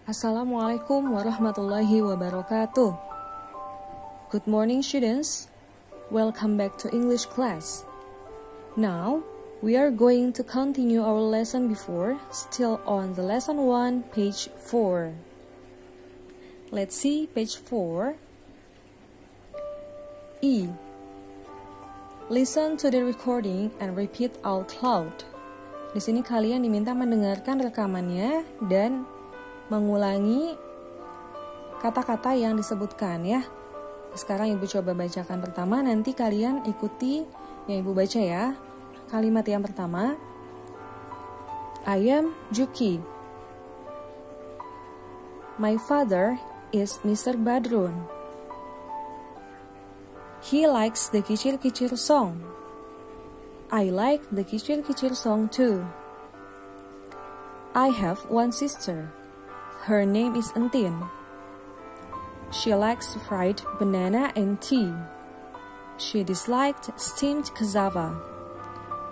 Assalamualaikum warahmatullahi wabarakatuh. Good morning students. Welcome back to English class. Now, we are going to continue our lesson before, still on the lesson 1, page 4. Let's see page 4. E. Listen to the recording and repeat out loud. Di sini kalian diminta mendengarkan rekamannya dan mengulangi kata-kata yang disebutkan ya. Sekarang Ibu coba bacakan pertama, nanti kalian ikuti yang Ibu baca ya. Kalimat yang pertama, I am Juki. My father is Mr. Badrun. He likes the kicir-kicir song. I like the kicir-kicir song too. I have one sister. Her name is Entin. She likes fried banana and tea. She disliked steamed cassava.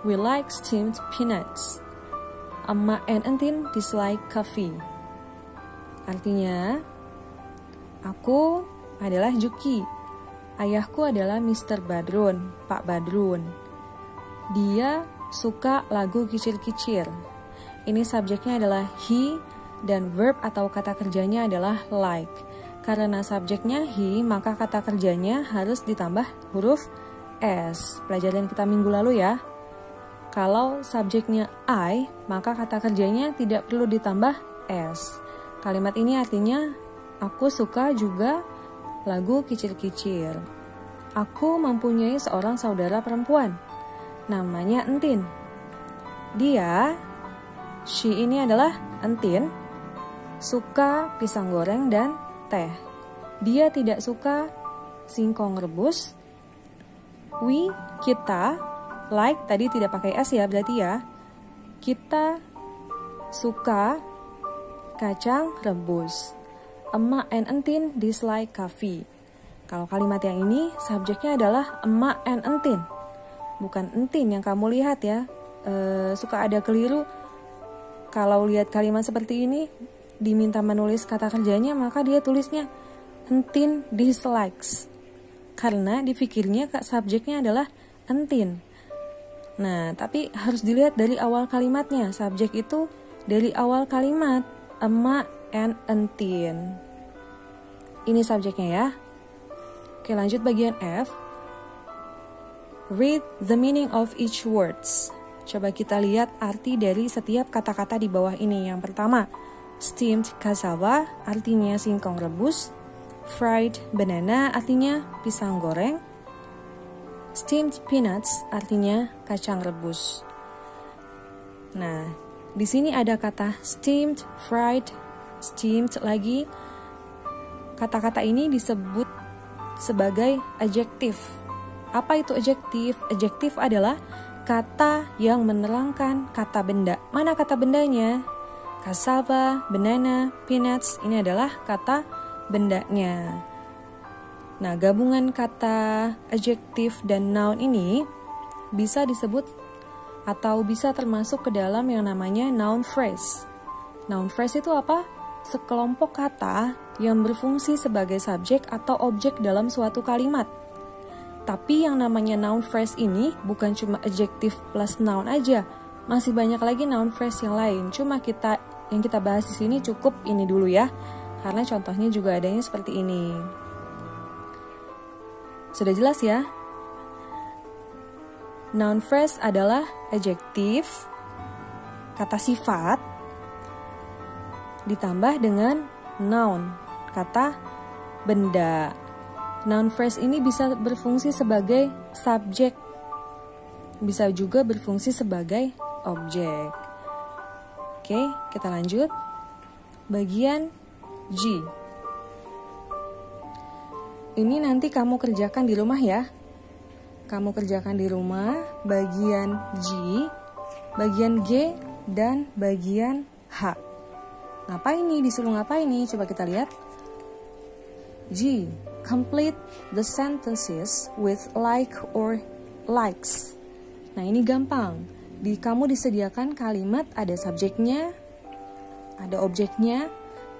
We like steamed peanuts. Amma and Entin dislike coffee. Artinya, aku adalah Juki. Ayahku adalah Mr. Badrun, Pak Badrun. Dia suka lagu kicir-kicir. Ini subjeknya adalah he dan verb atau kata kerjanya adalah like. Karena subjeknya he, maka kata kerjanya harus ditambah huruf s. Pelajaran kita minggu lalu ya. Kalau subjeknya I, maka kata kerjanya tidak perlu ditambah s. Kalimat ini artinya aku suka juga lagu kicir-kicir. Aku mempunyai seorang saudara perempuan. Namanya Entin. Dia, she ini adalah Entin, suka pisang goreng dan teh. Dia tidak suka singkong rebus. We, kita, like tadi tidak pakai s ya berarti ya. Kita suka kacang rebus. Emma and Entin dislike coffee. Kalau kalimat yang ini subjeknya adalah Emma and Entin. Bukan Entin yang kamu lihat ya. Suka ada keliru. Kalau lihat kalimat seperti ini, diminta menulis kata kerjanya, maka dia tulisnya Entin dislikes. Karena dipikirnya subjeknya adalah Entin. Nah, tapi harus dilihat dari awal kalimatnya. Subjek itu dari awal kalimat. Emma and Entin. Ini subjeknya ya. Oke, lanjut bagian F. Read the meaning of each words. Coba kita lihat arti dari setiap kata-kata di bawah ini. Yang pertama, steamed cassava artinya singkong rebus. Fried banana artinya pisang goreng. Steamed peanuts artinya kacang rebus. Nah, di sini ada kata steamed, fried, steamed lagi. Kata-kata ini disebut sebagai adjektif. Apa itu adjektif? Adjektif adalah kata yang menerangkan kata benda. Mana kata bendanya? Cassava, banana, peanuts, ini adalah kata bendanya. Nah, gabungan kata adjektif dan noun ini bisa disebut atau bisa termasuk ke dalam yang namanya noun phrase. Noun phrase itu apa? Sekelompok kata yang berfungsi sebagai subjek atau objek dalam suatu kalimat. Tapi yang namanya noun phrase ini bukan cuma adjektif plus noun aja. Masih banyak lagi noun phrase yang lain. Cuma yang kita bahas di sini cukup ini dulu ya. Karena contohnya juga adanya seperti ini. Sudah jelas ya? Noun phrase adalah adjektif, kata sifat, ditambah dengan noun, kata benda. Noun phrase ini bisa berfungsi sebagai subjek, bisa juga berfungsi sebagai objek. Oke, kita lanjut. Bagian G. Ini nanti kamu kerjakan di rumah ya. Kamu kerjakan di rumah bagian G, bagian G, dan bagian H. Ngapain nih? Disuruh ngapain nih? Coba kita lihat. G. Complete the sentences with like or likes. Nah, ini gampang. Kamu disediakan kalimat, ada subjeknya, ada objeknya,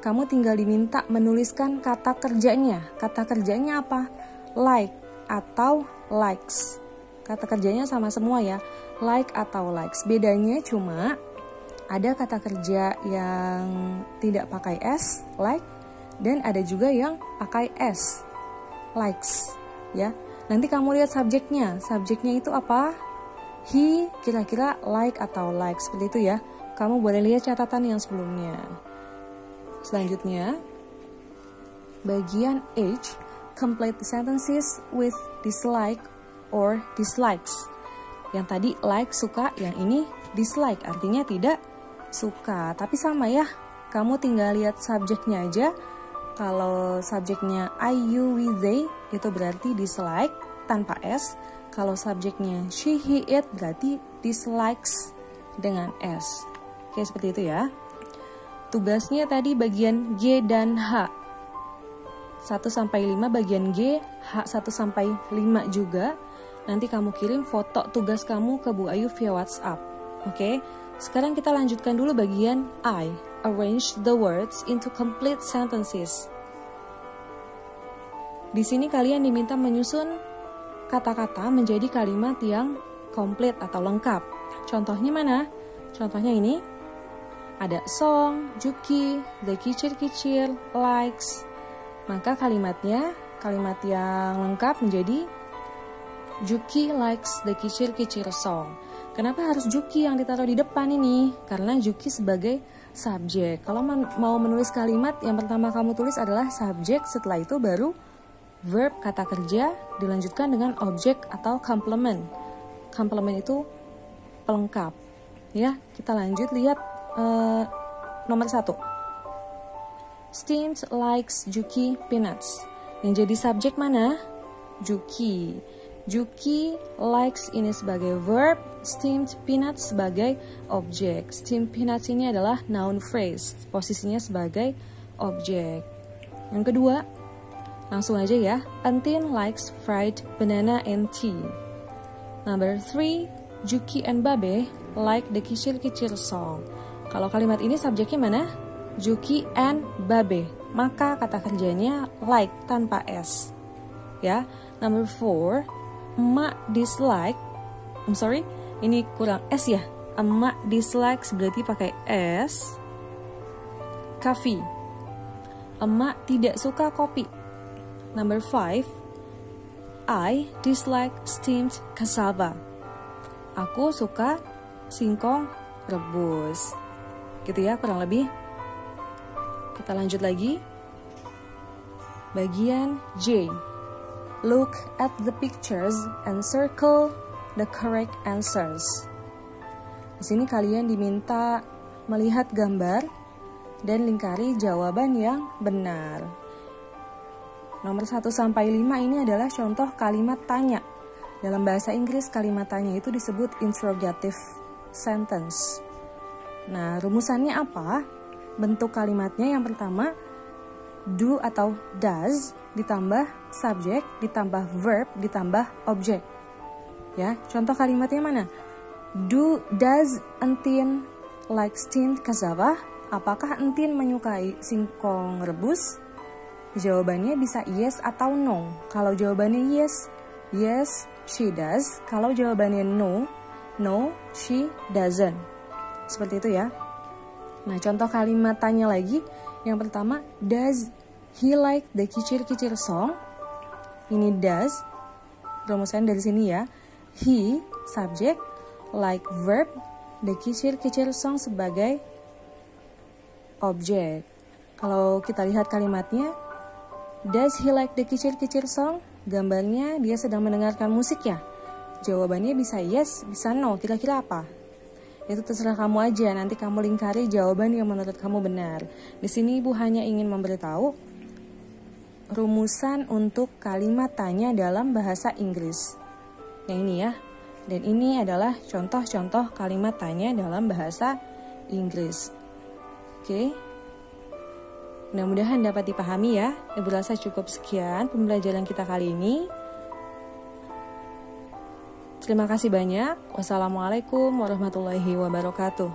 kamu tinggal diminta menuliskan kata kerjanya. Kata kerjanya apa? Like atau likes. Kata kerjanya sama semua ya, like atau likes. Bedanya cuma ada kata kerja yang tidak pakai S, like, dan ada juga yang pakai S, likes, ya. Nanti kamu lihat subjeknya. Subjeknya itu apa? He, kira-kira like atau like, seperti itu ya. Kamu boleh lihat catatan yang sebelumnya. Selanjutnya, bagian H, complete the sentences with dislike or dislikes. Yang tadi like, suka, yang ini dislike, artinya tidak suka. Tapi sama ya, kamu tinggal lihat subjeknya aja. Kalau subjeknya I, you, we, they, itu berarti dislike tanpa S. Kalau subjeknya she, he, it, berarti dislikes dengan S. Oke, seperti itu ya. Tugasnya tadi bagian G dan H. 1-5 bagian G, H 1-5 juga. Nanti kamu kirim foto tugas kamu ke Bu Ayu via WhatsApp. Oke, sekarang kita lanjutkan dulu bagian I. Arrange the words into complete sentences. Di sini kalian diminta menyusun kata-kata menjadi kalimat yang komplit atau lengkap. Contohnya mana? Contohnya ini. Ada Song, Juki, the kicir-kicir, likes. Maka kalimatnya, kalimat yang lengkap menjadi Juki likes the kicir-kicir song. Kenapa harus Juki yang ditaruh di depan ini? Karena Juki sebagai subjek. Kalau mau menulis kalimat, yang pertama kamu tulis adalah subjek, setelah itu baru verb, kata kerja, dilanjutkan dengan objek atau complement. Complement itu pelengkap. Ya, kita lanjut lihat nomor 1. Steamed likes Juki peanuts. Yang jadi subjek mana? Juki. Juki likes ini sebagai verb, steamed peanuts sebagai objek. Steamed peanuts ini adalah noun phrase, posisinya sebagai objek. Yang kedua, langsung aja ya. Entin likes fried banana and tea. Number 3, Juki and Babe like the kicir-kicir song. Kalau kalimat ini subjeknya mana? Juki and Babe. Maka kata kerjanya like tanpa S. Ya. Number 4, emak dislike. Ini kurang S ya. Emak dislikes berarti pakai S. Coffee. Emak tidak suka kopi. Number 5, I dislike steamed cassava. Aku suka singkong rebus. Gitu ya, kurang lebih. Kita lanjut lagi. Bagian J. Look at the pictures and circle the correct answers. Di sini kalian diminta melihat gambar dan lingkari jawaban yang benar. Nomor 1-5 ini adalah contoh kalimat tanya. Dalam bahasa Inggris, kalimat tanya itu disebut interrogative sentence. Nah, rumusannya apa? Bentuk kalimatnya yang pertama, do atau does, ditambah subjek, ditambah verb, ditambah objek. Ya, contoh kalimatnya mana? Does Entin like steamed cassava? Apakah Entin menyukai singkong rebus? Jawabannya bisa yes atau no. Kalau jawabannya yes, yes, she does. Kalau jawabannya no, no, she doesn't. Seperti itu ya. Nah, contoh kalimat tanya lagi. Yang pertama, does he like the kicir-kicir song? Ini does. Rumusan dari sini ya. He, subjek, like verb, the kicir-kicir song sebagai objek. Kalau kita lihat kalimatnya, does he like the kicir-kicir song? Gambarnya dia sedang mendengarkan musik ya. Jawabannya bisa yes, bisa no. Kira-kira apa? Itu terserah kamu aja, nanti kamu lingkari jawaban yang menurut kamu benar. Di sini Ibu hanya ingin memberitahu rumusan untuk kalimat tanya dalam bahasa Inggris. Yang ini ya. Dan ini adalah contoh-contoh kalimat tanya dalam bahasa Inggris. Oke. Mudah-mudahan dapat dipahami ya. Ibu rasa cukup sekian pembelajaran kita kali ini. Terima kasih banyak. Wassalamualaikum warahmatullahi wabarakatuh.